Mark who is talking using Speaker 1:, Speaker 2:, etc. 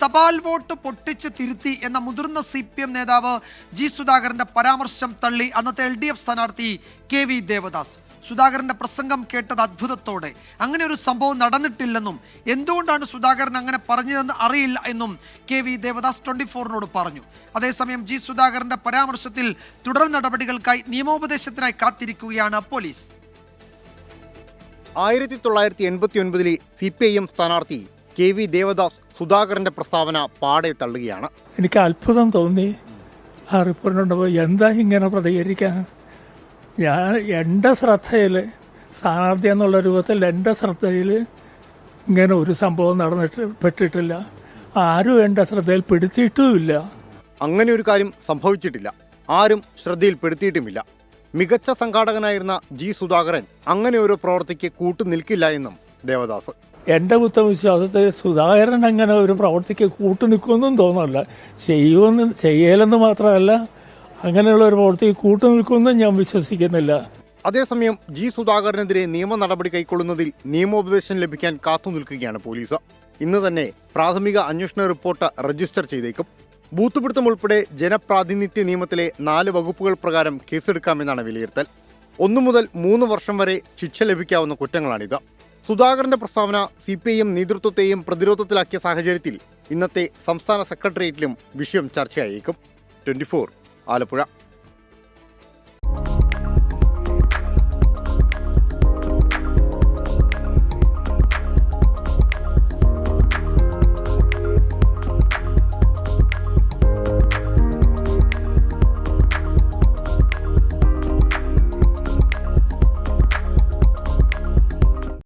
Speaker 1: തപാൽ വോട്ട് പൊട്ടിച്ച് തിരുത്തി എന്ന മുതിർന്ന CPM നേതാവ് ജി സുധാകരന്റെ പരാമർശം തള്ളി അന്നത്തെ LDF സ്ഥാനാർത്ഥി KV ദേവദാസ്. സുധാകരന്റെ പ്രസംഗം കേട്ടത് അത്ഭുതത്തോടെ. അങ്ങനെ ഒരു സംഭവം നടന്നിട്ടില്ലെന്നും എന്തുകൊണ്ടാണ് സുധാകരൻ അങ്ങനെ പറഞ്ഞതെന്ന് അറിയില്ല എന്നും KV ദേവദാസ് 24-നോട് പറഞ്ഞു. അതേസമയം ജി സുധാകരന്റെ പരാമർശത്തിൽ തുടർ നടപടികൾക്കായി നിയമോപദേശത്തിനായി കാത്തിരിക്കുകയാണ് പോലീസ്.
Speaker 2: 1989-ലെ CPIM സ്ഥാനാർത്ഥി KV ദേവദാസ് സുധാകരന്റെ പ്രസ്താവന പാടെ തള്ളുകയാണ്.
Speaker 3: എനിക്ക് അത്ഭുതം തോന്നി ആ റിപ്പോർട്ടുണ്ടപ്പോൾ എന്താ ഇങ്ങനെ പ്രതികരിക്കാൻ. എൻ്റെ ശ്രദ്ധയിൽ സ്ഥാനാർത്ഥി എന്നുള്ള രൂപത്തിൽ എൻ്റെ ശ്രദ്ധയിൽ ഇങ്ങനെ ഒരു സംഭവം പെട്ടിട്ടില്ല. ആരും എൻ്റെ ശ്രദ്ധയിൽ പെടുത്തിയിട്ടുമില്ല.
Speaker 2: അങ്ങനെ ഒരു കാര്യം സംഭവിച്ചിട്ടില്ല, ആരും ശ്രദ്ധയിൽപ്പെടുത്തിയിട്ടുമില്ല. മികച്ച സംഘാടകനായിരുന്ന ജി സുധാകരൻ അങ്ങനെ ഒരു പ്രവൃത്തിക്ക് കൂട്ടുനിൽക്കില്ല എന്നും ദേവദാസ്.
Speaker 3: എൻ്റെ ബുദ്ധവിശ്വാസത്തിൽ സുധാകരൻ അങ്ങനെ ഒരു പ്രവൃത്തിക്ക് കൂട്ടുനിൽക്കുമെന്നും തോന്നുന്നില്ല. ചെയ്യലെന്ന് മാത്രമല്ല, അങ്ങനെയുള്ള ഒരു പ്രവൃത്തിക്ക് കൂട്ടുനിൽക്കുമെന്നും ഞാൻ വിശ്വസിക്കുന്നില്ല.
Speaker 2: അതേസമയം ജി സുധാകരനെതിരെ നിയമ നടപടി കൈക്കൊള്ളുന്നതിൽ നിയമോപദേശം ലഭിക്കാൻ കാത്തുനിൽക്കുകയാണ് പോലീസ്. ഇന്ന് തന്നെ പ്രാഥമിക അന്വേഷണ റിപ്പോർട്ട് രജിസ്റ്റർ ചെയ്തേക്കും. ബൂത്ത് പിടുത്തം ഉൾപ്പെടെ ജനപ്രാതിനിധ്യ നിയമത്തിലെ 4 വകുപ്പുകൾ പ്രകാരം കേസെടുക്കാമെന്നാണ് വിലയിരുത്തൽ. 1 മുതൽ 3 വർഷം വരെ ശിക്ഷ ലഭിക്കാവുന്ന കുറ്റങ്ങളാണിത്. സുധാകരന്റെ പ്രസ്താവന CPIM നേതൃത്വത്തെയും പ്രതിരോധത്തിലാക്കിയ സാഹചര്യത്തിൽ ഇന്നത്തെ സംസ്ഥാന സെക്രട്ടേറിയറ്റിലും വിഷയം ചർച്ചയായേക്കും. 24 ആലപ്പുഴ.